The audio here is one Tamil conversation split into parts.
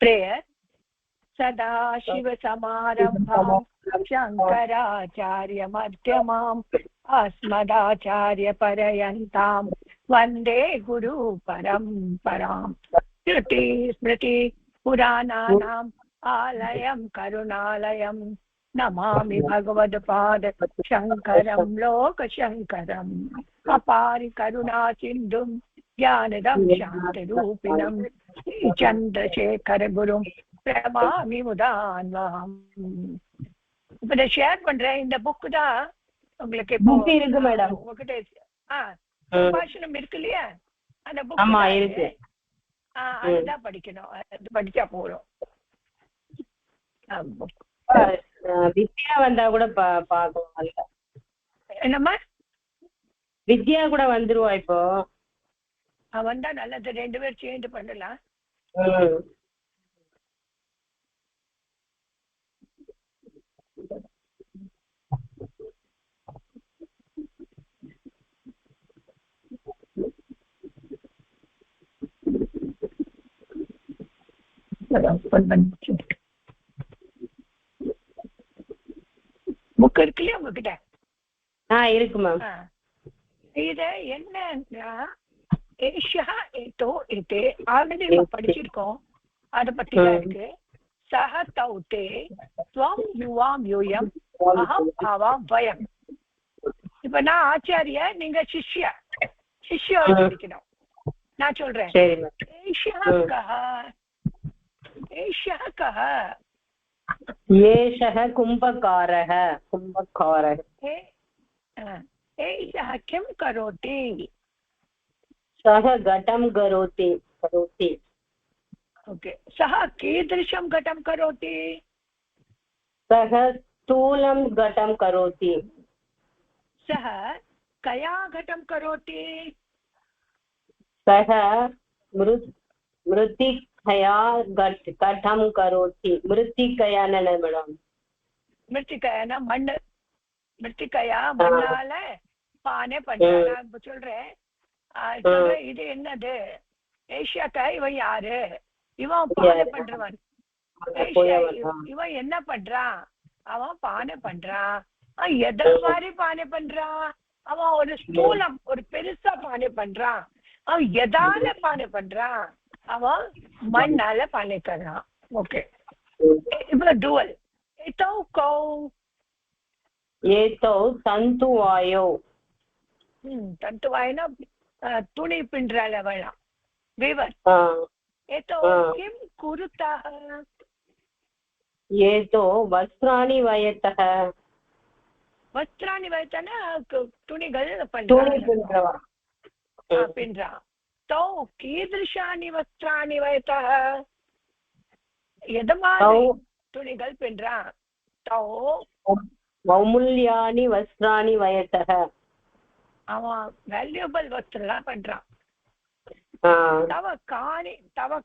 prayer. सदाशिवसमारम्भां शङ्कराचार्यमध्यमाम् अस्मदाचार्यपर्यन्तां वन्दे गुरुपरम्पराम्. श्रुतिस्मृति पुराणानाम् आलयं करुणालयं नमामि भगवत्पाद शङ्करं लोकशङ्करम्. अपारि करुणा सिन्धुं ज्ञानदं शान्तिरूपिणं श्रीचन्द्रशेखर गुरुं பிரமாமி முதான்வாம். இப்ப நான் ஷேர் பண்றேன். இந்த புக்கு தான் உங்களுக்கு புக் இருக்கு மேடம். உங்ககிட்ட சம்பாஷணம் இருக்கு இல்லையா, அந்த புக் இருக்கு. அதுதான் படிக்கணும். அது படிச்சா போறோம். வித்யா வந்தா கூட பாக்கலாம். என்னம்மா வித்யா கூட வந்துருவா இப்போ. வந்தா நல்லது, 2 பேர் சேர்ந்து பண்ணலாம். புக் இருக்கு இல்லையா உங்ககிட்ட? இருக்கு மேம். இத என்னன்னா ஆல்ரெடி நம்ம படிச்சிருக்கோம். அத பத்தி தான் இருக்கு. சஹ தௌதே ஸ்வம் யுவாம் யூயம் அஹம் ஆவாம் வயம். இப்ப நான் ஆச்சாரிய, நீங்க சிஷ்யோட படிக்கணும். நான் சொல்றேன். ஏஷः கஹ ஏஷः கும்பகாரः ஏஷः கிம் கரோதி सः घटं करोति. ओके. सः कीदृशं घटं करोति? सः स्थूलं घटं करोति. सः कया घटं करोति? सः मृत्तिकया घटं करोति. मृत्तिकया न मैडम, मृत्तिकया ना मण्. मृत्तिकया मण्णाல பானை பண்றாங்க. நான் சொல்றேன் இது என்னது? ஏஷியாக்கா இவன் யாரு? இவன் பானை பண்றவன். இவன் என்ன பண்றான்? அவன் பானை பண்றான். எத மாதிரி பானை பண்றான்? அவன் ஒரு ஸ்தூலம், ஒரு பெருசா பானை பண்றான். அவன் எதால பானை பண்றான்? அவன் மண்ணால பானை பண்றான். ஓகே. இப்ப டூவல். ஏதோ தந்துவாயோ. தந்துவாயனா துணி பின்றால வேணாம். வீவர். ஏதோ கிம் குருத்தः? ஏதோ வஸ்திராணி வயத்தः. வஸ்திராணி வயத்தனா துணிகள் பின்றான். தோ கீதృశాని வஸ்திராணி வயத்தः? எத மாதிரி துணிகள் பின்றான்? தோ அமூல்யானி வஸ்திராணி வயத்தः. அவன் வேல்யூபிள் வஸ்திரம் பண்றான். தவ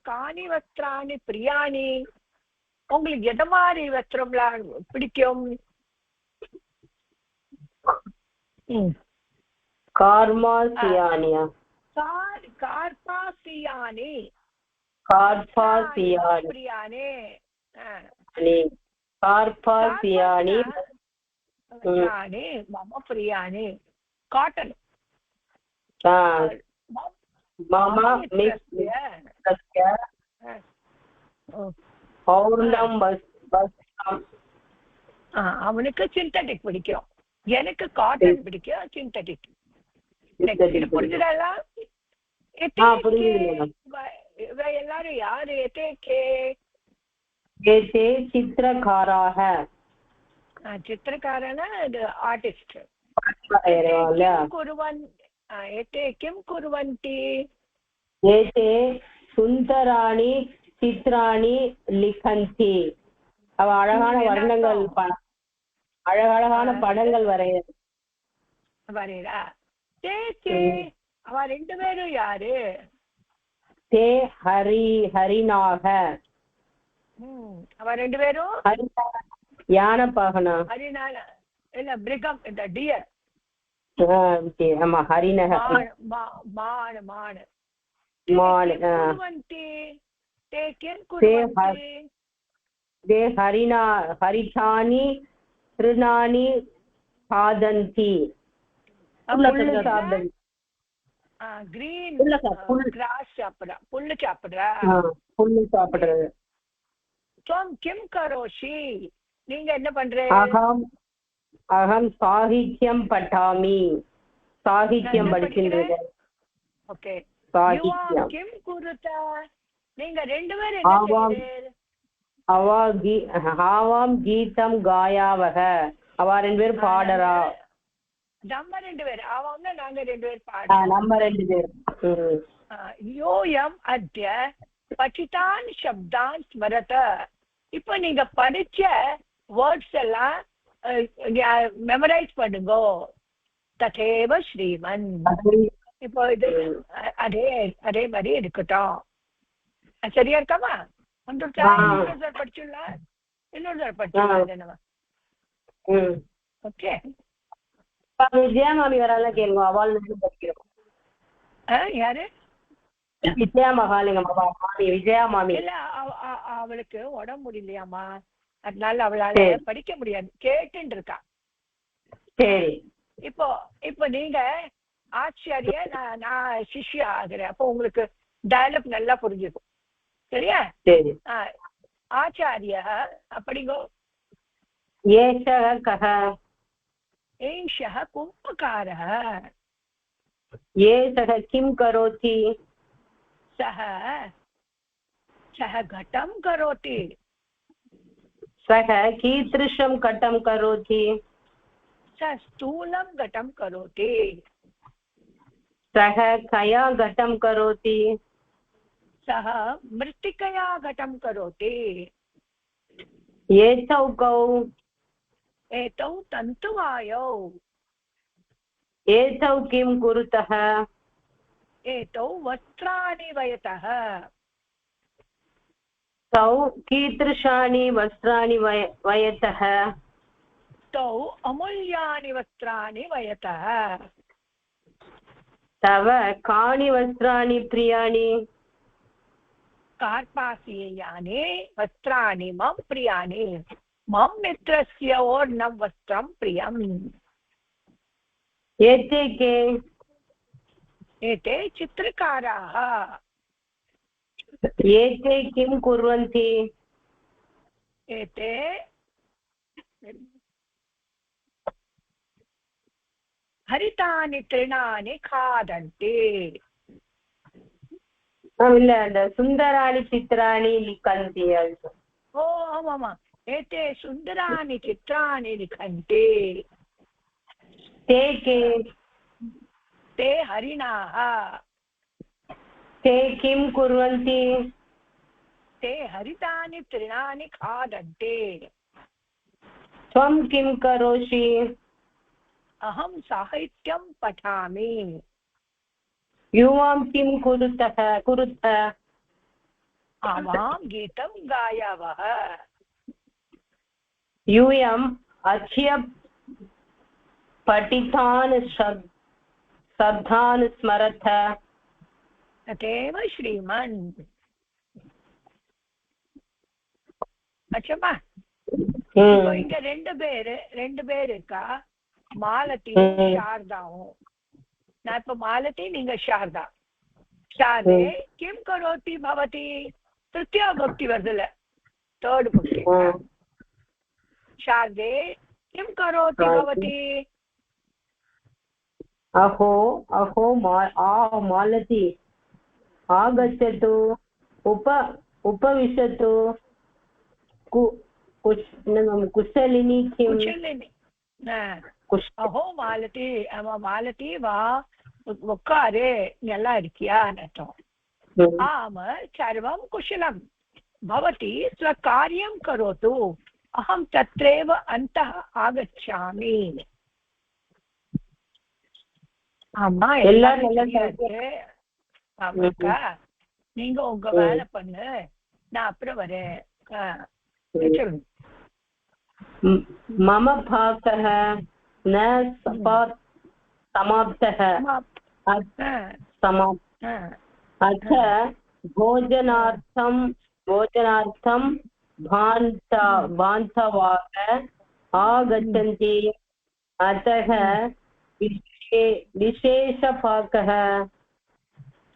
காணி வஸ்திராணி பிரியாணி. உங்களுக்கு எத மாதிரி வஸ்திரம்லாம் பிடிக்கும்? கார்பாசியானியா? கார்பாசியானி. பிரியாணி. கார்பாசியானி மம பிரியாணி. காட்டன். அவனுக்கு சிந்தட்டிக் பிடிக்கும், எனக்கு காட்டன் பிடிக்கும். சிந்தட்டிக் புரிஞ்சுதா? எல்லாரும் யாரு? சித்திரகாராக. சித்திரக்காரனா ஆர்டிஸ்ட். किं कुर्वन्ति? एते सुन्दराणि चित्राणि लिखन्ति. அவ அழகான வர்ணங்கள், அழகழகான படங்கள் வரையறா. அவ 2 பேரும் யாரு? தே ஹரிநாக. அவ 2 பேரும் யானை பாகனா. ஹரிநாக இல்ல, மிருகம். இந்த டியர். ஆமா, ஹரிணக. ते किं कुर्वन्ति ते हरितानि तृणानि खादन्ति புல்லு சாப்பிடுது green புல்லு grass சாப்பிடுறா புல்லு சாப்பிடுறா புல்லு சாப்பிடுறது त्वं किं करोषि நீங்க என்ன பண்றே அகம் சாகித்யம் பட்டாமி சாகித்யம் படிக்கின்றேன் ஓகே சாகித்யம் கிம் குருதா நீங்க ரெண்டு பேரும் என்ன செய்றீங்க ஆவாம் கீதம் காயாவக அவ ரெண்டு பேரும் பாடறா நம்ம ரெண்டு பேர் அவன்னா நாங்க ரெண்டு பேர் பாடுறோம் நம்ம ரெண்டு பேர் யோயம் அத்ய பఠితాன் சப்தான் ஸ்மரத இப்போ நீங்க படிச்ச வேர்ட்ஸ் எல்லாம் மெமரைஸ் பண்ணுங்க ததேவ ஸ்ரீமன் இப்போ இது அதே மாதிரி இருக்கட்டும் சரியா இருக்காமா இன்னொரு படிச்சுடலாம் இன்னொரு படிச்சுடலாம் ஓகே விஜயா மாமி வரால கேளுங்க அவள் படிக்கிறோம் யாரு விஜயா மகாலிங்கம் மாமி விஜயா மாமி இல்ல அவளுக்கு உடம்பு முடியலையாமா அதனால அவளால படிக்க முடியாது கேட்டுன்னு இருக்கா சரி இப்போ நீங்க ஆச்சாரிய நான் சிஷ்யா ஆகுறேன் அப்போ உங்களுக்கு டயலாக் நல்லா புரிஞ்சுக்கும் சரியா சரி ஆச்சாரிய அப்படிங்கோ ஏஷः கः एषः कुम्भकारः एषः किं करोति सः घटं करोति सः कीदृशं घटं करोति सः स्थूलं घटं करोति सः कया घटं करोति सः मृत्तिकया घटं करोति एतौ कौ एतौ तन्तुवायौ एतौ किं कुरुतः एतौ वस्त्राणि वयतः तौ कीदृशानि वस्त्राणि वयतः तौ अमूल्यानि वस्त्राणि वयतः तव कानि वस्त्राणि प्रियाणि कार्पासीयानि वस्त्राणि मम प्रियाणि मम मित्रस्य ओर्णं वस्त्रं प्रियम् एते के एते चित्रकाराः एते किं कुर्वन्ति एते हरितानि तृणानि खादन्ति இல்ல அந்த சுந்தராணி சித்ராணி லிखन्ति ओ आमामा एते सुन्दराणि चित्राणि लिखन्ति ते के ते हरिणाः ते किं कुर्वन्ति ते हरितानि तृणानि खादन्ति त्वं किं करोषि अहं साहित्यं पठामि युवां किं कुरुतः आवां गीतं गायावः यूयम् अद्य पठितान् शब्दान् स्मरथ तथैव श्रीमन् अच्छाமா இங்க ரெண்டு பேர் இருக்கா மாலதி சாரதாவும் நான் இப்ப மாலதி நீங்க சாரதா शारदे किं करोति भवती तृतीया भक्ति वर्धल थर्ड भक्ति शारदे किं करोति भवती अहो मालती आगच्छतु उपविशतु कुशलिनी किं अहो मालती मालती वा உட்காரு நல்லா இருக்கியா आम सर्वं कुशलं भवती स्वकार्यं करोतु अहं तत्रैव अन्तः आगच्छामि அம்மா ஆமாக்கா நீங்க உங்க வேலை பண்ணு நான் அப்புறம் வரேன் சொல்லுங்க मम पाकः न समाप्तः अथ भोजनार्थं भोजनार्थं बान्धवाः आगच्छन्ति अतः विशेषपाकः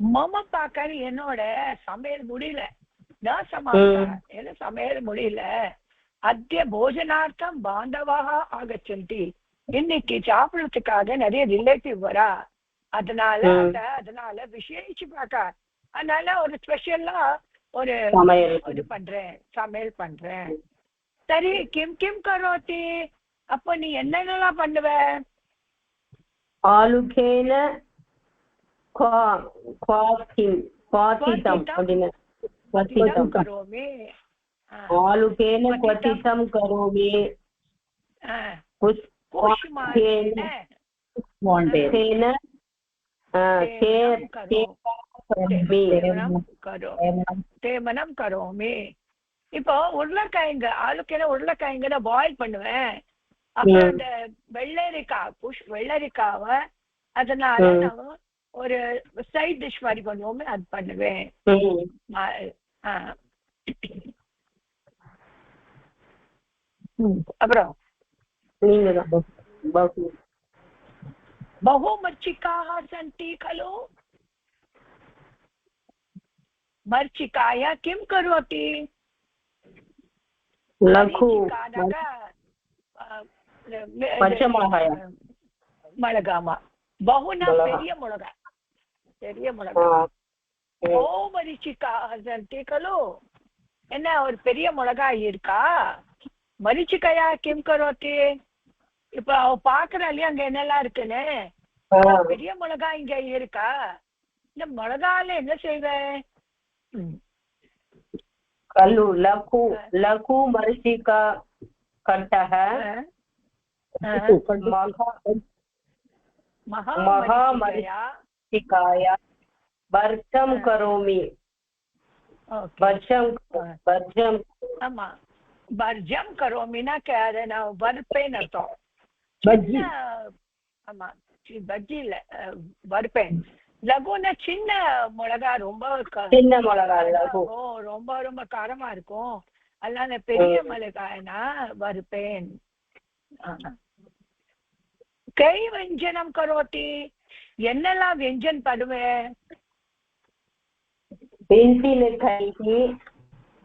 मम पाकर என்னோட சமையல் முடியல நான் சமாப்தா என்ன சமையல் முடியல அத்திய போஜனார்த்தம் பாந்தவாக ஆகச்சந்தி இன்னைக்கு சாப்பிடறதுக்காக நிறைய ரிலேட்டிவ் வரா அதனால விசேஷ பாக்க அதனால ஒரு ஸ்பெஷலா ஒரு சமையல் பண்றேன் சரி கிம் கிம் கரோதி அப்ப நீ என்னென்னலாம் பண்ணுவ आलुकेन क्वथितं करोमि आलुकेन क्वथितं करोमि தேமனம் கரோமி இப்போ உருளைக்காய்ங்க ஆளுக்கெல்லாம் உருளைக்காய்ங்க பாயில் பண்ணுவேன் அப்புறம் அந்த வெள்ளரிக்காவை அதனால நான் ஒரு சைட் டிஷ் மாதிரி பண்ணுவோமே அது பண்ணுவேன் அப்புறம் बहु मरीचिकाः सन्ति खलु मरीचिकाया किं करोति மிளகாமா बहुना பெரிய மிளகா ஓ மரிச்சிக்கா சந்தி கலோ என்ன ஒரு பெரிய மிளகாய் இருக்கா மரிச்சிக்காயா கிம் கரோத்தி இப்ப அவ பாக்குறா இல்லையா அங்க என்னெல்லாம் இருக்குன்னு பெரிய மிளகாய் இங்க இருக்கா இந்த மிளகால என்ன செய்வேன் கல்லு லகு மரிச்சிக்கா கட்டஹ महामरीचिकाया भर्जं करोमि भर्जं करोमि ना क्या ना वरपेन अर्थम ஆமா பஜ்ஜி இல்ல வறுப்பேன் லகுன்னா சின்ன மிளகா ரொம்ப ரொம்ப ரொம்ப காரமா இருக்கும் அதனால பெரிய மிளகாய்னா வறுப்பேன் कई व्यंजनम करोति என்னெல்லாம் व्यंजन பண்ணுவேன்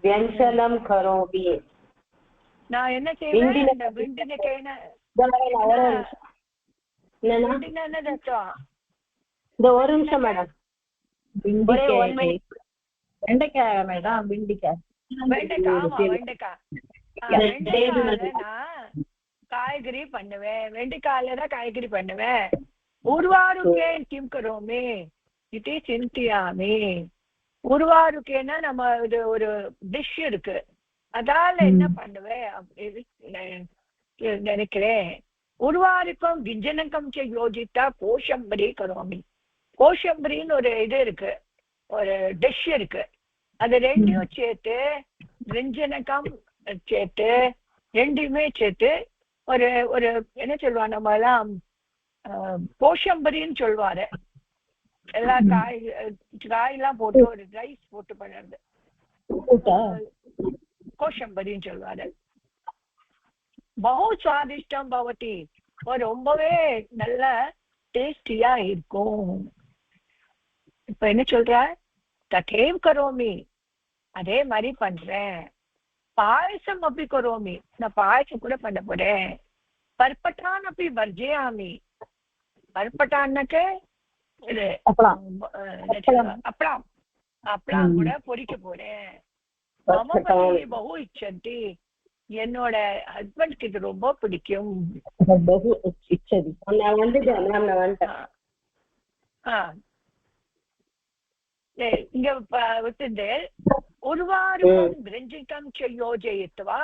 व्यंजनम करोमि நான் என்ன செய்வேன் இந்த வெண்டைக்காய்னா ஒரு நிமிஷம் மேடம் வெண்டைக்காய் மேடம் வெண்டைக்காய் காய்கறி பண்ணுவேன் வெண்டைக்காயில தான் காய்கறி பண்ணுவேன் உருவாருக்கே கிம் கரோமி இது சிந்தியாமி உருவாருக்கேன்னா நம்ம இது ஒரு டிஷ் இருக்கு அதால என்ன பண்ணுவேன் நினைக்கிறேன் உருவாருக்கும் விஞ்சனக்கம் யோஜித்தா கோஷம்பரி கரோமி கோஷம்பரின்னு ஒரு இது இருக்கு ஒரு டிஷ் இருக்கு அது ரெண்டையும் சேர்த்து விஞ்சனக்கம் சேர்த்து ரெண்டுமே சேர்த்து ஒரு ஒரு என்ன சொல்லுவா நம்ம எல்லாம் கோஷம்பரின்னு சொல்லுவாரு எல்லா காயெல்லாம் போட்டு ஒரு ரைஸ் போட்டு பண்ணுறது கோஷம்பரின்னு சொல்லுவாரு बहु स्वादिष्टम भवति ரொம்பவே நல்ல டேஸ்டியா இருக்கும் இப்ப என்ன சொல்ற ததேவ் கரோமி அதே மாதிரி பண்றேன் பாயசம் அப்படி கரோமி நான் பாயசம் கூட பண்ண போறேன் பர்பட்டான் அப்படி வர்ஜயாமி பர்பட்டான்னாக்க இது அப்பளம் அப்பளம் கூட பொரிக்க போறேன் பகு இச்சந்தி என்னோட ஹஸ்பண்ட்க்கு இது ரொம்ப பிடிக்கும் இங்க விட்டு உருவாருக்கும் கிரஞ்சிகம் யோஜயித்வா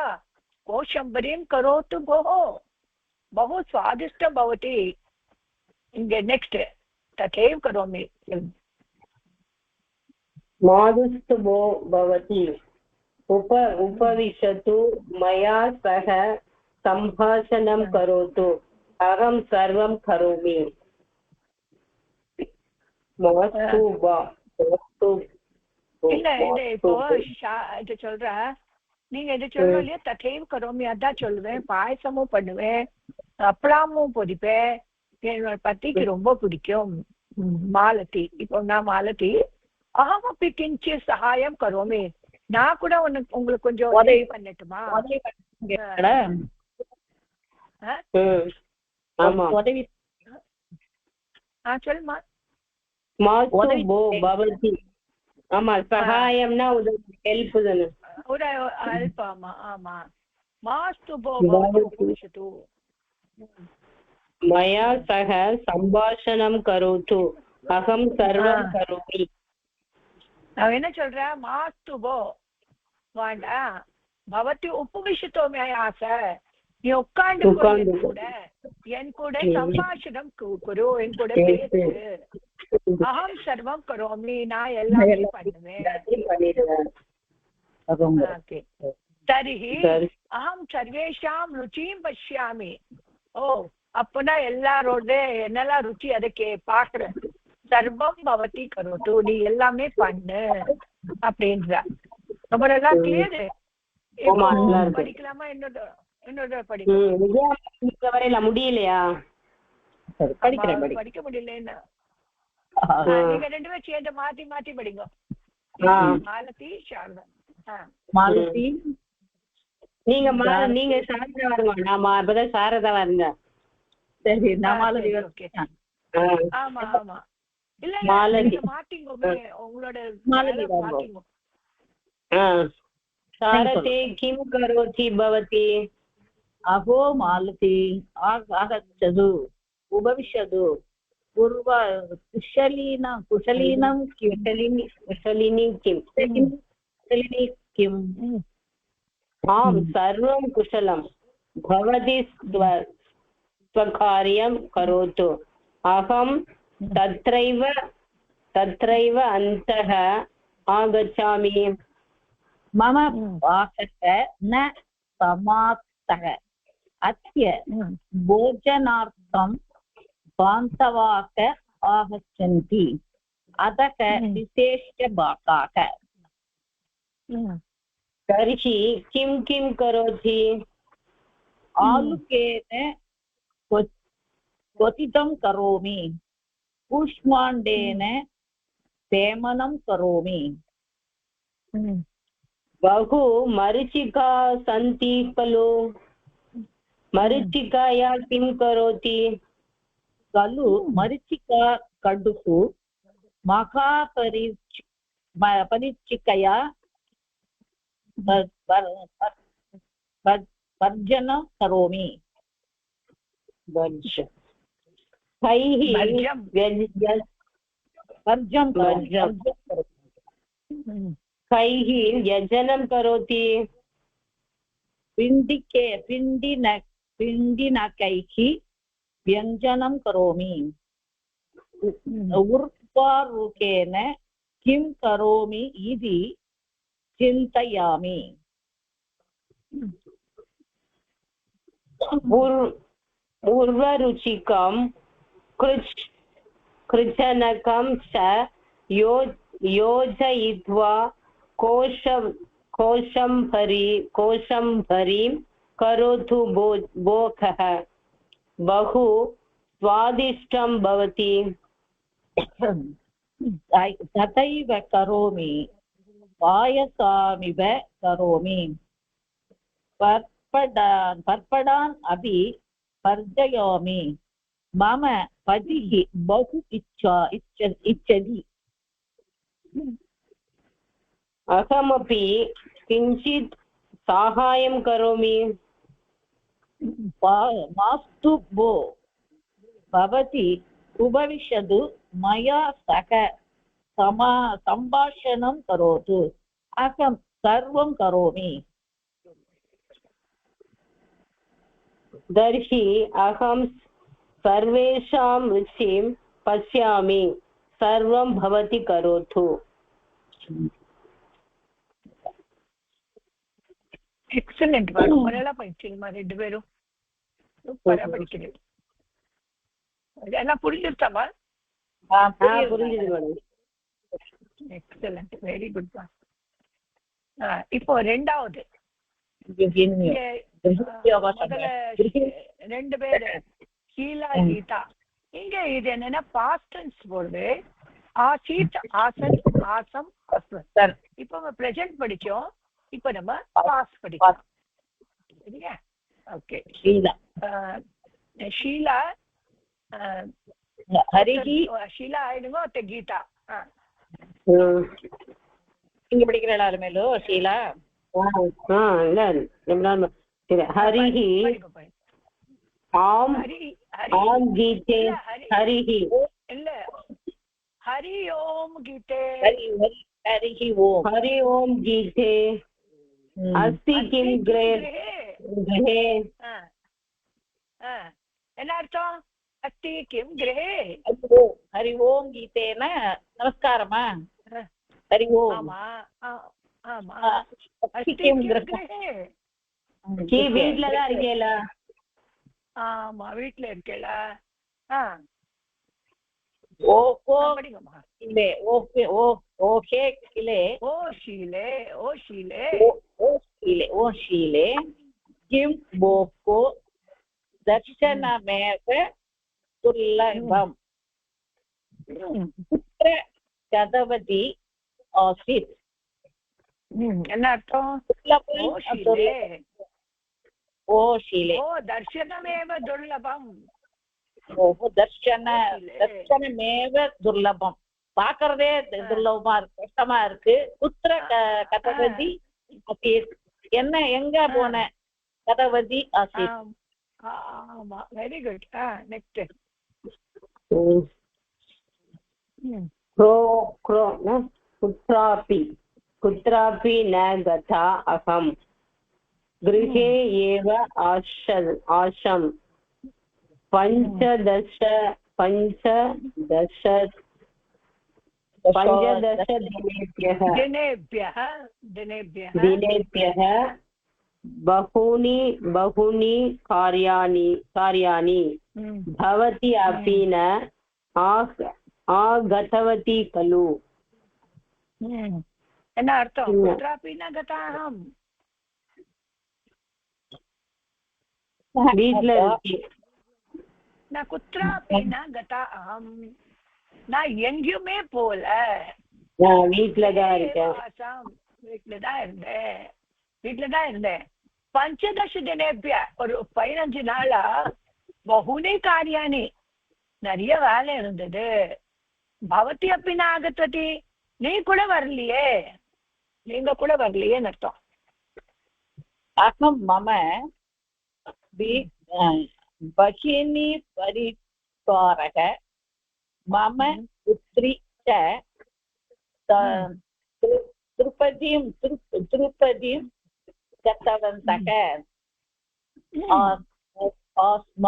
கோஷம்பரியம் கரோத்து போஹோ बहु स्वादिष्टं भवति இங்க நெக்ஸ்ட் ததேவ் கரோமி माधुस्तु भवति उपविशतु मया सह सम्भाषणं करोतु अहं सर्वं करोमि मास्तु இல்ல இது இப்போ இது சொல்ற நீங்க இது சொல்றோம் இல்லையா, ததைவ கரோமி, அதான் சொல்லுவேன். பாயசமும் பண்ணுவேன், அப்பளமும் பொரிப்பேன். என்னோட பத்திக்கு ரொம்ப பிடிக்கும் மாலதி. இப்போ நான் மாலதி அகமப்பி கிஞ்சி சகாயம் கரோமி, நான் கூட உங்களுக்கு கொஞ்சம் உதவி பண்ணட்டுமா? உதவி சொல்லுமா. ஆமா, சகாயம்னா உதவி, ஹெல்ப் தானே, ஒரு ஹெல்ப். ஆமா ஆமா. மாஸ்து பவத்து மயா சக சம்பாஷணம் கரோது அகம் சர்வம் கரோமி. நான் என்ன சொல்றேன், மாஸ்து போ வேண்டாம், பவத்தி உபவிஷத்தோ மேயாச, நீ உட்காந்து கூட என் கூட சம்பாஷணம் குரு, என் கூட பேசு. அகம் சர்வம் கரோமி, நான் எல்லாமே பண்ணுவேன். தரிஹி அகம் சர்வேஷாம் ருச்சியும் பஷ்யாமி. ஓ, அப்பனா எல்லாரோட என்னெல்லாம் ருச்சி அதை பாக்குறேன். சர்வம் பவதி கரோது, நீ எல்லாமே பண்ணு அப்படின்ற. ரொம்ப நல்லா கிளியர். படிக்கலாமா? இன்னொரு படிக்கல முடியலையா? படிக்க முடியலன்னா நீங்க ரெண்டு பேரும் சேர்ந்து மாத்தி மாத்தி படிங்க. மாலதி சாரதா. மாலதி நீங்க சாரதா வருங்க, நான் அப்பதான் சாரதா வருங்க. சரி, நான் மாலதி. ஓகே. ஆமா ஆமா. இல்ல மாலதி மாத்திங்க, உங்களோட மாத்திங்க. சாரதே கிம் கரோதி பவதி? அஹோ மாலதி ஆகச்சது உபவிஷது பூர்வ குஷலீனம் கிம். ஆம், சர்வம் குஷலம். பவதி ஸ்வகாரியம் கரோது அகம் தத்ரைவ அந்தः ஆகச்சாமி. மம வாசக ந சமாப்தः அத்ய போஜனார்த்தம் பாந்தவாக ஆகச்சந்தி அதக விசேஷ்ய பாகாக. தர்ஹி கிம் கிம் கரோதி? ஆலுகேன क्वथितं करोमि, कूष्माण्डेन सेमनं करोमि. बहु मरीचिका सन्ति खलु, मरीचिकाया किं करोति? खलु मरीचिका कटुः, महापरीचिकया भर्जनं करोमि. कैः व्यजनं करोति? पिण्डिनकैः व्यञ्जनं करोमि. उर्वारुकेन किं करोमि इति चिन्तयामि. उर्वरुचिकं कृच्छनकं च योजयित्वा कोशं भरीं करोतु भोगः, बहु स्वादिष्टं भवति. तथैव करोमि, पायसामिव करोमि. पर्पडान् अपि पर्जयामि. मम पतिः बहु इच्छति. अहमपि किञ्चित् साहाय्यं करोमि. मास्तु भो, भवती उपविशतु, मया सह सम्भाषणं करोतु, अहं सर्वं करोमि. तर्हि अहं सर्वेषां रुचिं पश्यामि, सर्वं भवती करोतु. எக்ஸலென்ட். நல்லா படிச்சீங்கம்மா ரெண்டு பேரும், சூப்பரா படிக்கிறீங்க. எல்லாம் புரிஞ்சுட்டாமா? புரிஞ்சுது மேடம். Excellent, very good. இப்போ ரெண்டாவது முதல்ல 2 பேரு ஷீலா கீதா. இங்க இது என்னன்னா பாஸ்ட் டென்ஸ் போடுது. ஆசீத், ஆசன், ஆசம், அஸ்வத். இப்போ நம்ம பிரசன்ட் படிச்சோம், இப்போ நம்ம பாஸ்ட் படிக்கலாம். சரியா? ஓகே. ஷீலா ஷீலா ஹரிஹி ஷீலா ஆயிடுங்க. அத்த கீதா இங்க படிக்கிற எல்லாருமேலோ ஷீலா ஹரிஹி ஆம் ஆம் கீதே ஹரிஹி இல்ல ஹரி ஓம் கீதே ஹரிஹி ஓம் ஹரி ஓம் கீதே அஸ்தி கிம் கிரே என்ன அர்த்தம்? அஸ்தி கிம் கிரே ஹரி ஓம் கீதேனா நமஸ்காரமா? ஹரி ஓம். ஆமா ஆமா. வீட்டுலதான் இருக்கேல. ஆமா வீட்டுல இருக்கேல. படிங்கம்மா. இல்லே ஓகே ஓ ஓகே கிலே ஓ ஷீலே ஓ ஷீலே ஓ ஷீலே ஓ ஷீலே கிம் போக்கோ தர்ஷனமேவ துர்லபம் புத்திர கதவதி ஆசித். என்ன அர்த்தம்? ஓ ஷீலே ஓ தர்ஷனமேவ துர்லபம். ஓஹோ தர்ஷனமேவ துர்லபம். பாக்குறதே துர்லபமா இருக்கு, கஷ்டமா இருக்கு. புத்திர கதவதி ஆசித். என்ன எங்க போன? கதவதி ஆசித். ஆமா, வெரி குட். நெக்ஸ்ட் कुत्रापि कुत्रापि न गता अहं गृहे एव आसम् पञ्चदश दिनेभ्यः बहूनि कार्याणि भवती अपि न आगतवती खलु. என்ன அர்த்தம்? குத்ராபி ந கதாஹம். வீட்ல நான் குத்ராபி ந கதாஹம், நான் எங்கேயுமே போல, வீட்டுலதான் இருக்கேன். வீட்டுலதான் இருந்தேன். பஞ்சதச தினேபிய ஒரு 15 நாளா பகுனி காரியாணி நிறைய வேலை இருந்தது. பவதி அப்பின ஆகத்வதி, நீ கூட வரலையே, நீங்க கூட வரலையேன்னு அர்த்தம். அகம் மம பகினி பரிபாரக மம புத்ரி ச திருப்பதியும் கத்தவந்தக ஆஸ்ம.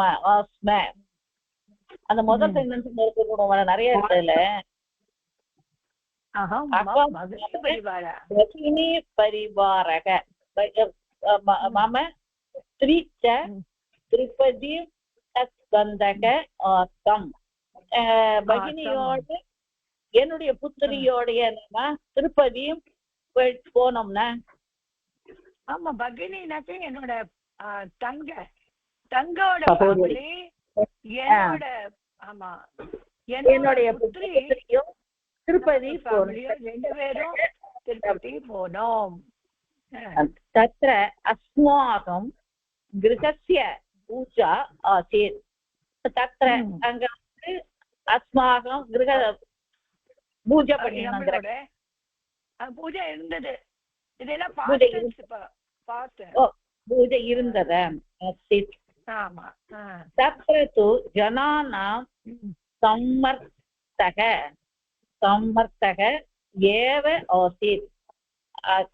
அந்த முதல் சென்டென்ஸ் நிறைய இருக்குல்ல. பகினி பரிவாரக மம புத்ரி ச திருப்பதி கத்தவந்தக ஆஸ்தம். பகினியோடு என்னுடைய புத்திரியோடைய திருப்பதியும் போனோம்னா. ஆமா, பகினினாக்க என்னோட தங்கோட ஃபேமிலி, என்னோட ஆமா என்னுடைய புத்திரியும் திருப்பதி ஃபேமிலியும் 2 பேரும் திருப்பதி போனோம். தத்ர அஸ்மாகம் கிரகஸ்ய பூஜா ஆசீத். தத்ர அங்க அஸ்மாகம் கிரக பூஜை பண்ணி பூஜை இருந்தது. இதெல்லாம் பூஜை இருந்தது. ஆமா. தத்ர து ஜனானாம் சம்மர்த்தக ஏவ ஆசீத்.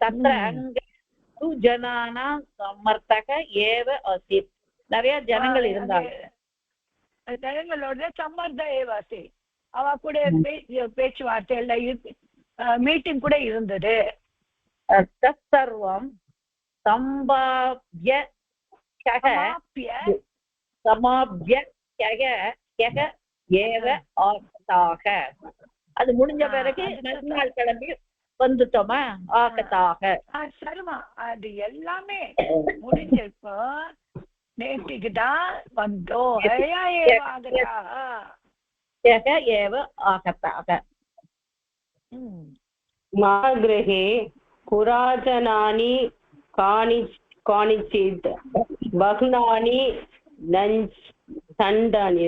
தத்ர அங்க து ஜனானாம் சம்மர்த்தக ஏவ ஆசீத். நிறைய ஜனங்கள் இருந்தாங்க. ஜனங்களோட சம்மர்த ஏவாசி, அவ கூட பேச்சுவார்த்தை எல்லாம் மீட்டிங் கூட இருந்தது. தற்சர்வம் சமாப்ய ஏவ ஆஸ்தாக. அது முடிஞ்ச பிறகு மறுநாள் கிளம்பி வந்துட்டோமா ஆகத்தாக. சரிமா அது எல்லாமே முடிஞ்சிருப்போ நேற்றுக்கு தான் வந்தோம். ஏவ ஆகத்தாக. மகாகிரகே புராதனானி காணிச்சித் பகுனானி தண்டானி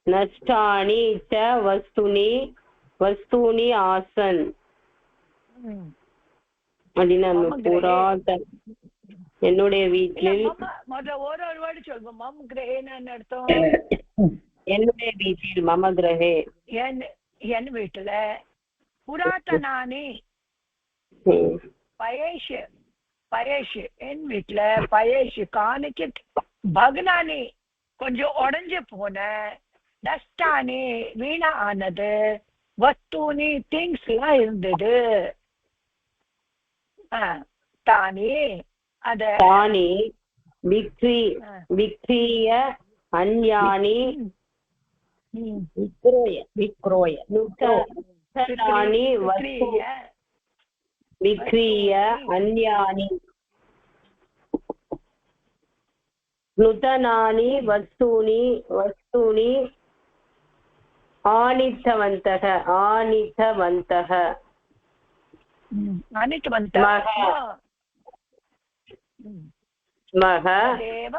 நஷ்டானி ச வஸ்தூனி ஆசன் அப்படின்னா புராதன என்னுடைய வீட்டில் முதல்ல ஒரு வேர்டு சொல்லுவோம். மம் கிரகேன்னு அர்த்தம். என்னுடைய வீட்டில் மம கிரகே என் வீட்டுல புராதனானி பயேஷ் என் வீட்டுல பயேஷ் காணிக்கு பக்னானி கொஞ்சம் உடஞ்சு போன நஷ்டானி வீணா ஆனது வஸ்தூனி திங்ஸ் எல்லாம் இருந்தது. தானி தானி விக்ரிய அன்யானி விக்ரோய நூதனானி விக்ரிய அன்யானி நூதனானி வஸ்தூனி ஆனித்தவந்தக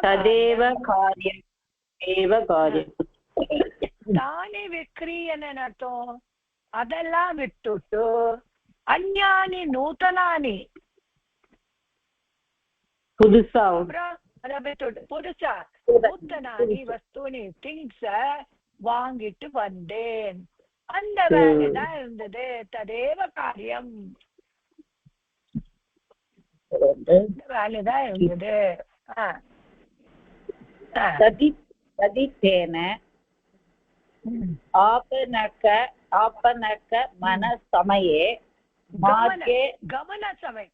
ததேவ காரியம் தானே விக்ரியன்னு அர்த்தம். அதெல்லாம் விட்டுட்டு அந்யானி நூதனானி புதுசா நூத்தனானி வஸ்தூனி திங்ஸ் வாங்கிட்டு வந்தேன். அந்த வேலைதான் இருந்தது. ததேவ காரியம் வேலைதான் இருந்தது. ததித்தேன आपनक मनसमये मार्गे गमनसमये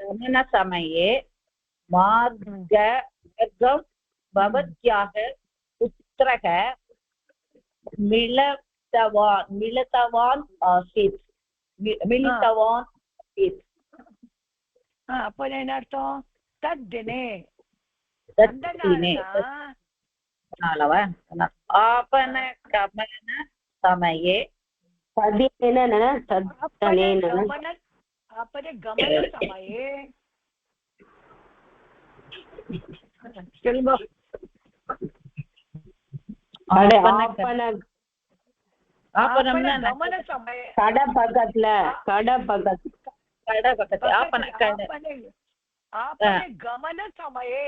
गमनसमये मार्गं भवत्याः पुत्रः मिलितवान् आसीत्. அப்போ என்ன அர்த்தம்? தத்தினே आपन गमन समये கடை பக்கத்துல गमन समये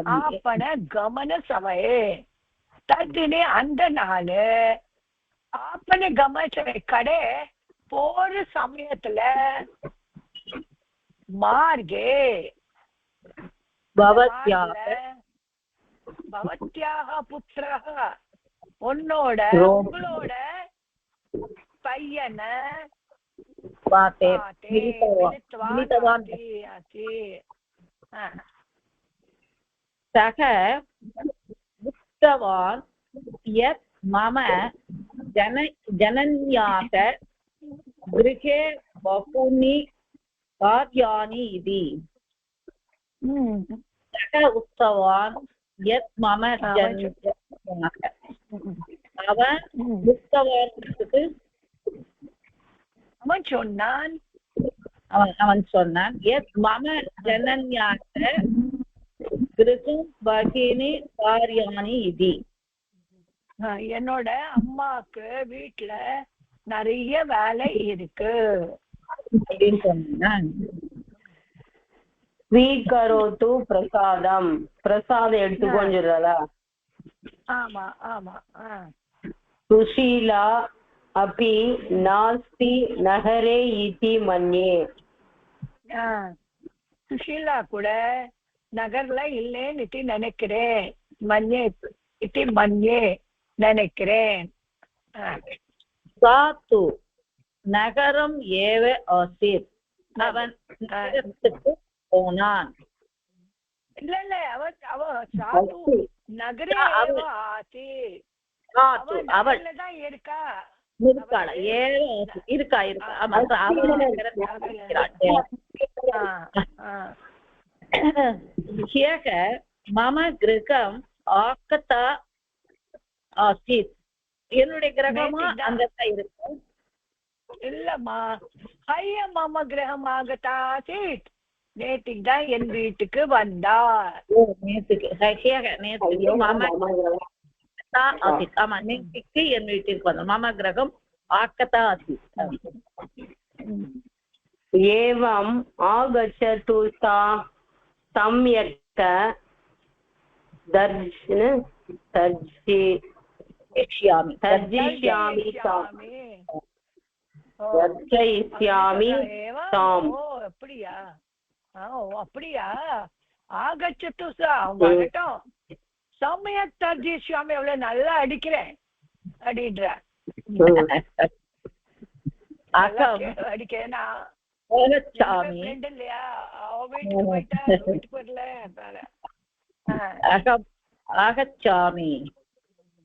आपन गमन समये तद्दिने அந்த நாள் आपन गमन கடை போற சமயத்துல மார்கே भवत्याः पुत्रः உங்களோட பையன सः उक्तवान् यत् मम जनन्याः गृहे बहूनि कार्याणि इति. सः उक्तवान् यत् मम அவன் சொன்னான் यत् मम जनन्याः கிருஹம் பகினி காரியாணி இதி. என்னோட அம்மாக்கு வீட்டுல நிறைய வேலை இருக்கு அப்படின்னு சொன்னான். ஸ்வீகரோது பிரசாதம் எடுத்துக்கோன்னு சொல்றதா? ஆமா ஆமா. சுஷீலா அப்பி நாஸ்தி நகரே இதி மன்யே. சுஷீலா கூட நகர்ல இல்லேன்னு நினைக்கிறேன். மன்யே நினைக்கிறேன். சாத்து நகரம் ஏவ ஆசித். அவன் நகரத்துக்கு போனான். இல்ல இல்ல அவ சாது நகரே ஏவ ஆசீத். அவள் தான் இருக்கா இருக்கா ஆமா ह्यः मम गृहम् आगता आसीत्. என்னுடைய கிரகமா அங்கதான் இருக்கு. இல்லம்மா, ஹைய மம கிரகம் ஆகதா ஆசீத், நேற்றுக்கு தான் என் வீட்டுக்கு வந்தார். நேற்றுக்கு ஆமா நேற்றுக்கு என் வீட்டிற்கு வந்தார். மம கிரகம் ஆகதா ஆसीत्. एवम् आगच्छतु सा सम्यक् தர்ஜயிष्यामि ताम्. அப்படியா? அப்படியா? ஆகச்சத்து சா வரட்டும். சமயக் தர்ஜயிஷ்யாமி. எவ்வளவு நல்லா அடிக்கிறேன் அப்படின்ற அடிக்கிறேன் நான். இல்லையா, அவ வீட்டுக்கு போயிட்டா வீட்டுக்கு வரல. आगच्छामि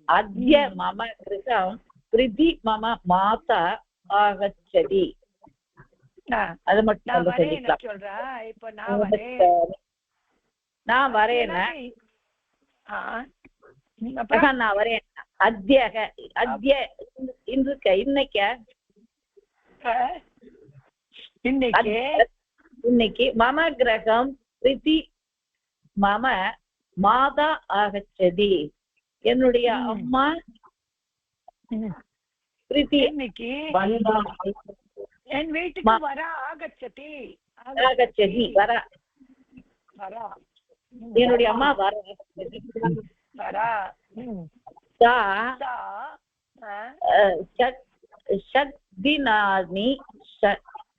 अद्य मम गृहं प्रीति मम माता आगच्छति. அது மட்டும் சொல்றேன். இப்ப நான் வரேன். அத்ய இன்னைக்கு மம கிரகம் பிரீத்தி மம மாதா ஆகச்சதி. என்னுடைய அம்மா பிரீத்தி இன்னைக்கு என் வீட்டுக்கு வர ஆகச்சதி. வரா. என்னுடைய அம்மா வரா.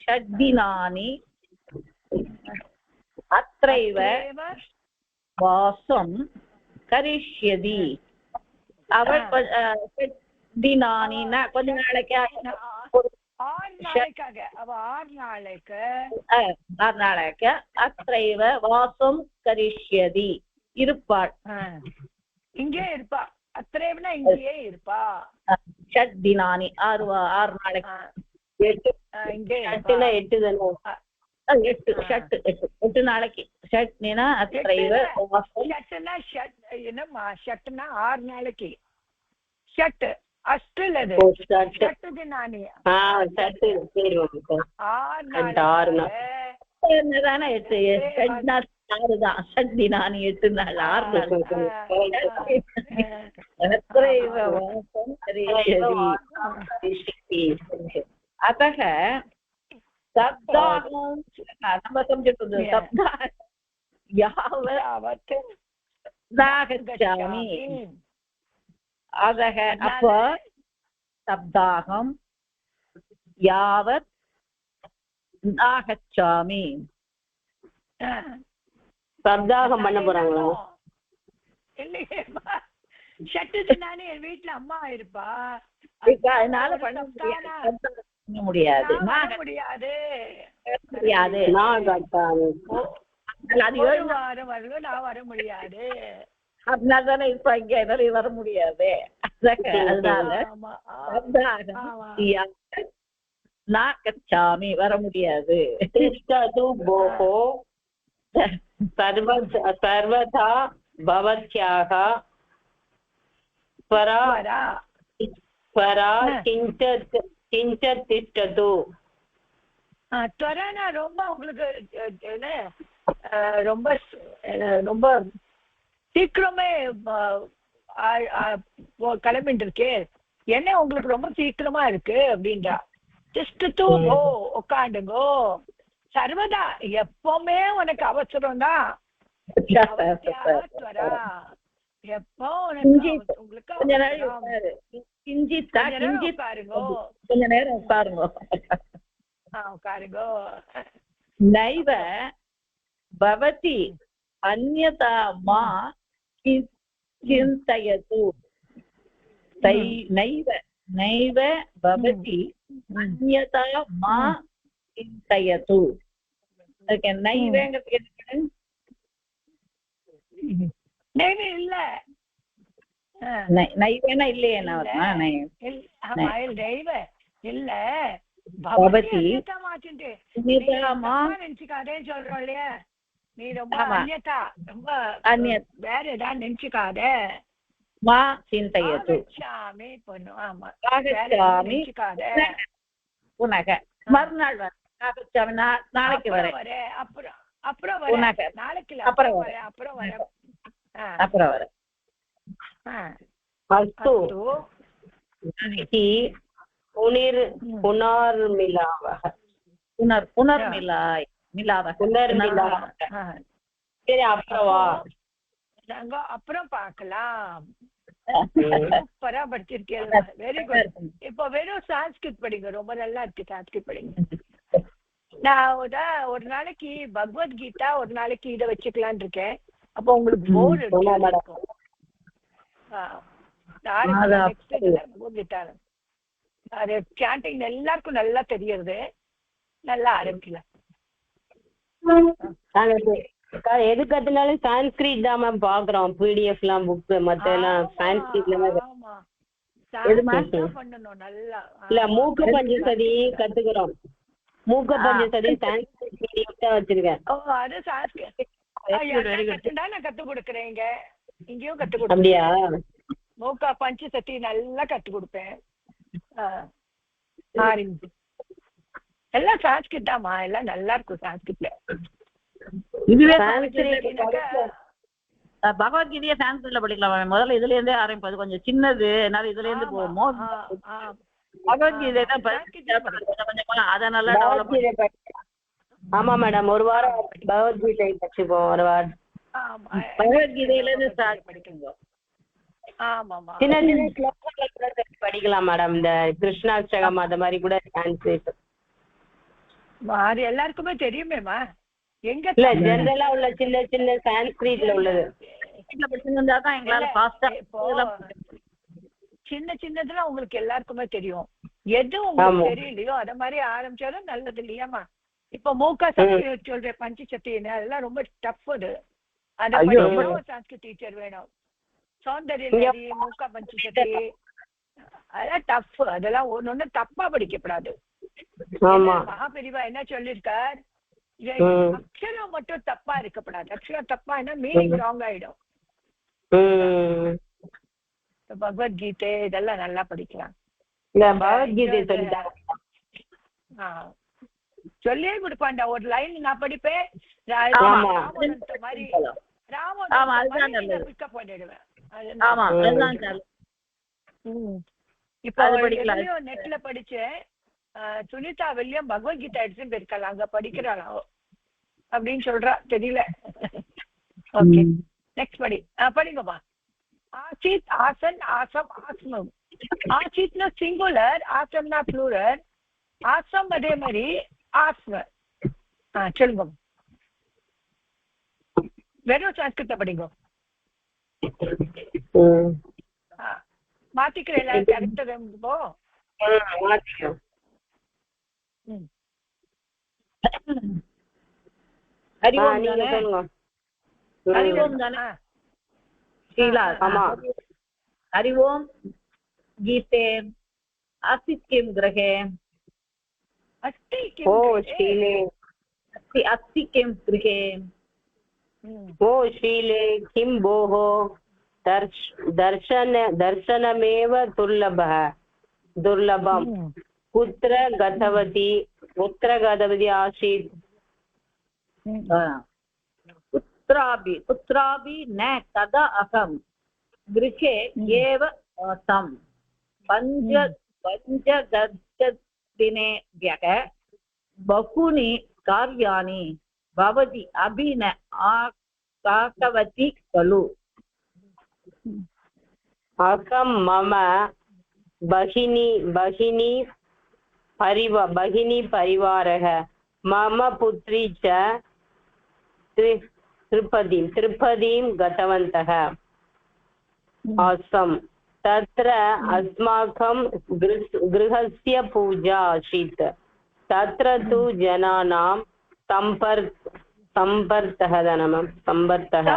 षड्दिनानि अत्रैव वासं करिष्यति. அவள் தினானின்னா கொஞ்ச நாளைக்கு 6 நாளைக்கு அத்ரைவ வாசம் கரிஷ்யதி இருப்பாள். இங்கே இருப்பா. அத்ரைவனா இங்கேயே இருப்பா. ஷட் தினானி 6 நாளைக்கு. 8 நாளைக்கு. ஷட்னா அத்ரைவ என்னம்மா ஷட்னா 6 நாளைக்கு. ஷட் அஷ்டல் அது. ஷட் தினானி 6 தானே 8 6 ஷட் தினானி 8 நாள் 6 நாள். अतः सप्ताहं நம்ம समझितुं सप्ताह यावत् नागच्छामि. अतः अप सप्ताहं यावत् नागच्छामि. சப்தாகம் பண்ண போறாங்களா? இல்லையேம்மா, ஷட்டு நானே என் வீட்டுல அம்மா இருப்பா. அதனால பண்ண முடியாது. ஒரு வாரம் வரலும் நான் வர முடியாது. அதனாலதானே இப்ப இங்க வர முடியாது. அதனால நாகச்சாமி வர முடியாது. सर्वदा भवत्याः परा किञ्चित् तिष्ठतु. त्वराना ரொம்ப உங்களுக்கு ரொம்ப ரொம்ப சீக்கிரமே கிளம்பிட்டு இருக்கே, என்ன உங்களுக்கு ரொம்ப சீக்கிரமா இருக்கு அப்படின்றா. திஷ்டத்து ஓ உட்காண்டுங்கோ. சர்வதா எப்பவுமே உனக்கு அவசரம் தான். எப்போ உங்களுக்கு கொஞ்ச நேரம் உட்காருங்க. நைவ பவதி அன்யதா மா சிந்தயது. நைவ பவதி அன்யதா மா சிந்தயது. நைவங்கிறது நைவே இல்ல நைவேனா இல்லையே நைவ இல்ல பவதி நினைச்சுக்காதே சொல்றோம் இல்லையா நீ ரொம்ப அந்நியதா ரொம்ப வேற ஏதாவது நினைச்சுக்காத மா சிந்தையது ஆகச்சாமி பொண்ணு ஆமா ஆகச்சாமி நினைச்சுக்காத புனக மறுநாள் வர ஆகச்சாமி நாளைக்கு வரேன் அப்புறம் அப்புறம் வர நாளைக்கு அப்புறம் வர அப்புறம் வர அப்புறம் வர அஸ்து புனர்மிலாவக புனர்மிலாய் மிலாவக சரி அப்புறம் வா நாங்க அப்புறம் பார்க்கலாம் சூப்பரா படிச்சிருக்கீங்க வெரி குட் இப்போ வெறும் சான்ஸ்கிரிட் படிங்க ரொம்ப நல்லா இருக்கு சான்ஸ்கிரிட் படிங்க நான் ஒரு நாளைக்கு பகவத்கீதா ஒரு நாளைக்கு இதை வச்சுக்கலான் இருக்கேன் அப்போ உங்களுக்கு போர் இருக்கும் பகவத்கீதா அது சாண்டிங் எல்லாருக்கும் நல்லா தெரியறது நல்லா ஆரம்பிக்கலாம் எது கத்துனாலும் சான்ஸ்கிரிட் தான் மேம் பாக்குறோம் பிடிஎஃப் எல்லாம் புக் மத்த எல்லாம் சான்ஸ்கிரிட்ல பண்ணணும் நல்லா இல்ல மூக்க பஞ்சசதி கத்துக்கிறோம் மூக்க பஞ்சசதி சான்ஸ்கிரிட் பிடிஎஃப் தான் வச்சிருக்கேன் அது சான்ஸ்கிரிட் நான் கத்து கொடுக்குறேன் இங்கேயும் கத்து கொடுப்பேன் அப்படியா மூக்கா பஞ்சசதி நல்லா கத்து கொடுப்பேன் எல்லாம் சான்ஸ்கிரிட் தான்மா எல்லாம் நல்லா இருக்கும் சான்ஸ்கிரிட்ல இதுவே பகவத்கீதைய சான்ஸ்கிரிட்ல படிக்கலாம் முதல்ல இதுல இருந்தே ஆரம்பிப்பது கொஞ்சம் சின்னது என்னால இதுல இருந்து போவோம் பகவத்கீதை அதை நல்லா டெவலப் ஆமா மேடம் ஒரு வாரம் பகவத்கீதை படிச்சுப்போம் ஒரு வாரம் பகவத்கீதையில இருந்து படிக்கணும் சின்ன சின்ன ஸ்லோகங்கள் படிக்கலாம் மேடம் இந்த கிருஷ்ணாஷ்டகம் அந்த மாதிரி கூட சான்ஸ்கிரிட் அது எல்லாருக்குமே தெரியுமேமா எங்க இல்ல ஜெனரலா உள்ள சின்ன சின்ன சான்ஸ்கிரிட்ல உள்ளது சின்ன சின்னதுலாம் உங்களுக்கு எல்லாருக்குமே தெரியும் எது உங்களுக்கு தெரியலையோ அத மாதிரி ஆரம்பிச்சாலும் நல்லது இல்லையாமா இப்ப மூக்கா சக்தி சொல்றேன் பஞ்சசக்தின்னு அதெல்லாம் ரொம்ப டஃப் அது அத படிக்கணும் சான்ஸ்கிரிட் டீச்சர் வேணும் சௌந்தர்ய மூக்கா பஞ்சசக்தி அதெல்லாம் டஃப் அதெல்லாம் ஒண்ணு தப்பா படிக்கப்படாது மகாபெரிவா என்ன சொல்லிருக்கார் அக்ஷரம் மட்டும் தப்பா இருக்கப்படாது அக்ஷரம் தப்பா மீனிங் ராங் ஆயிடும் பகவத்கீதை இதெல்லாம் நல்லா படிக்கலாம் பகவத்கீதை சொல்லியே கொடுப்பாண்டா ஒரு லைன் நான் படிப்பேன் மாதிரி பிக்கப் பண்ணிடுவேன் இப்ப நெட்ல படிச்சேன் சுனிதா வில்லியம் பகவத்கீதா எடுத்துன்னு போயிருக்கலாம் அங்க படிக்கிறாளா அப்படின்னு சொல்றா தெரியல ஓகே நெக்ஸ்ட் படிங்கம்மா ஆசித் ஆசன் ஆசம் ஆஸ்மம் ஆசித்னா சிங்குலர் ஆசம்னா ப்ளூரல் ஆசம் அதே மாதிரி ஆஸ்ம சொல்லுங்க வெறும் சான்ஸ்கிரிட்ட படிங்க மாத்திக்கிற எல்லாரும் கரெக்டா போ ஹரி ஓம் தானே हरि ओम गीते अस्ति किं गृहे अस्ति किं गृहे ओ शीले किं भोः दर्शनमेव दुर्लभं कुत्र गतवती आसीत् कुत्रापि न तदा अहं गृहे एव आसम् पञ्चदशदिनेभ्यः बहूनि कार्याणि भवती अपि न आकाकवती खलु अहं मम भगिनी परिवारः मम पुत्री च त्रिपदीं गतवन्तः आसम् तत्र अस्माकं गृहस्य पूजा आसीत् तत्र तु जनानां सम्पर्तः धनमं सम्पर्तः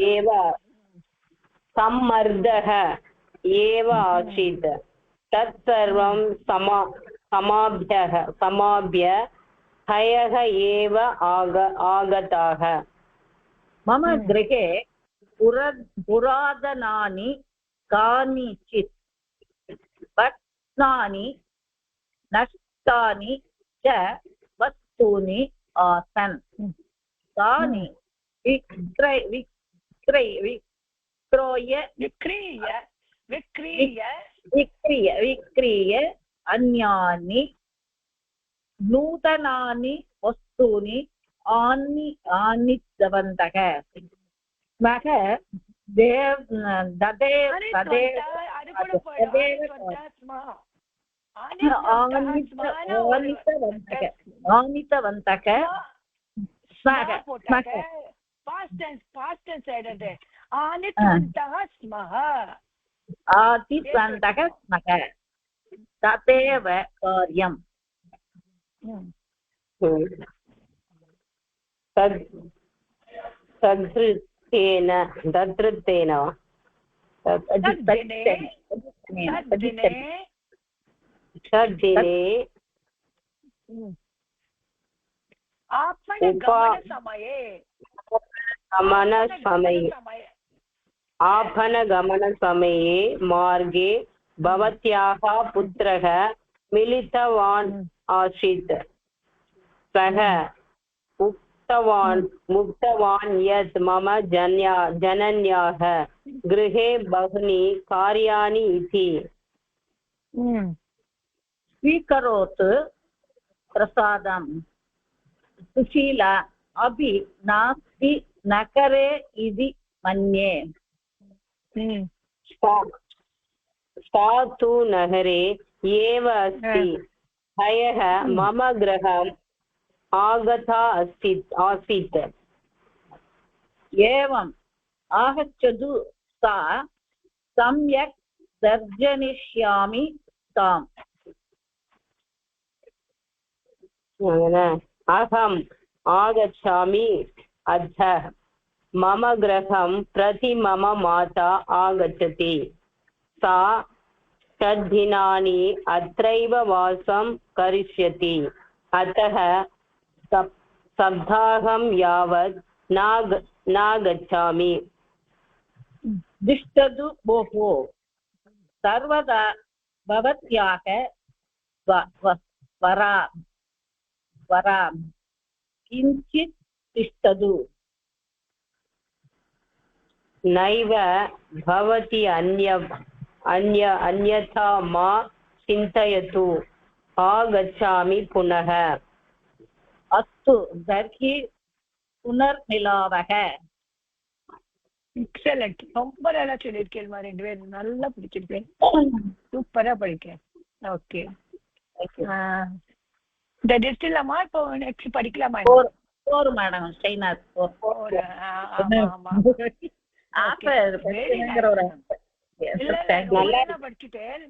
एव सम्मर्दः एव आसीत् तत्सर्वं समाभ्य हयः एव आगताः मम गृहे पुरातनानि कानिचित् भग्नानि नष्टानि च वस्तूनि आसन् तानि विक्रीय अन्यानि नूतनानि वस्तूनि आनीतवन्तः स्मः आनीतवन्तः तदेव कार्यम् तद्धितेन आपणगमनसमये मार्गे भवत्याः पुत्रः मिलितवान् आसीत् सः उक्तवान् यत् मम जनन्याः गृहे बहूनि कार्याणि इति स्वीकरोतु प्रसादं सुशीला अपि नास्ति नगरे इति मन्ये सा तु नगरे एव अस्ति ह्यः मम गृहम् आगता आसीत् एवम् आगच्छतु सा सम्यक् दर्शयिष्यामि ताम् अहम् आगच्छामि अद्य मम गृहं प्रति मम माता आगच्छति सा 6 दिनानि अत्रैव वासं करिष्यति अतः सप्ताहं यावत् न गच्छामि तिष्ठतु भोः सर्वदा भवत्याः वरा किञ्चित् तिष्ठतु नैव भवति अन्यथा मा चिन्तयतु आगच्छामि पुनः अस्तु तर्हि पुनर्मिलावः எக்ஸலண்ட் ரொம்ப நல்லா சொல்லியிருக்கேன்மா ரெண்டு பேரும் நல்லா பிடிச்சிருக்கேன் சூப்பரா படிக்கிறேன் ஓகே இந்த டிஸ்டில்லாமா இப்போ நெக்ஸ்ட் படிக்கலாமா மேடம் ஸ்டைனர் படிச்சுட்டேன்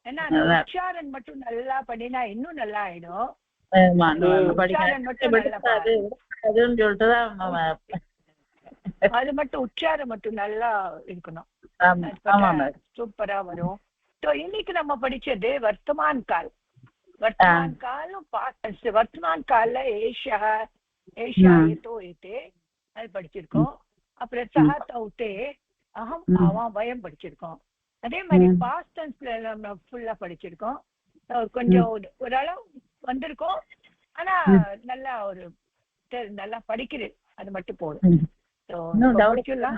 ஏன்னா உச்சாரன் மட்டும் நல்லா பண்ணினா இன்னும் நல்லா ஆயிடும் அது மட்டும் உச்சாரம் மட்டும் நல்லா இருக்கணும் சூப்பரா வரும் இன்னைக்கு நம்ம படிச்சது வர்த்தமான் கால் வர்த்தமான் கால்ல ஏஷியாயத்தோ ஏத்தே அது படிச்சிருக்கோம் அப்புறம் சஹாத்தே அகம் அவன் பயம் படிச்சிருக்கோம் அதே மாதிரி பாஸ்ட் டென்ஸ்ல நம்ம ஃபுல்லா படிச்சிருக்கோம் கொஞ்சம் ஓரளவு வந்திருக்கோம் ஆனா நல்லா ஒரு நல்லா படிக்கிறது அது மட்டும் போதும் உங்களுக்கு எல்லாம்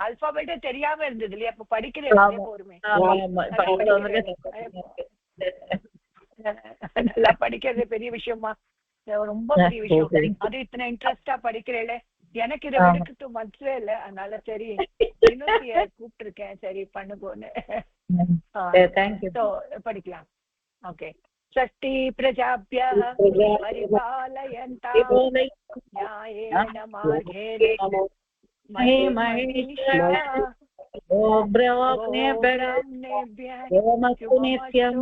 அல்பாபெட்டே தெரியாம இருந்தது இல்லையா அப்ப படிக்கிறது போருமே நல்லா படிக்கிறது பெரிய விஷயமா ரொம்ப பெரிய விஷயம் அது இத்தனை இன்ட்ரெஸ்டா படிக்கிறேன் எனக்கு இதை எடுக்கட்டு மனசே இல்ல அதனால சரி கூப்பிட்டு இருக்கேன் சரி பண்ணுங்கன்னு படிக்கலாம் ஓகே षष्ठी प्रजाभ्यः परिपालयन्तां न्यायेन मार्गेण महीमहीषा ओमस्तु नित्यं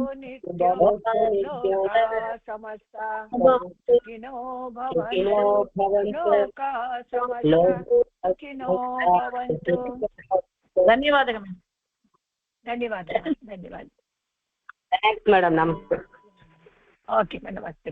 लोकाः समस्ता सुखिनो भवन्तु लोकाः समस्ता सुखिनो भवन्तु धन्यवादः धन्यवादः धन्यवादः थैंक्स मैडम नमस्ते ओके नमस्ते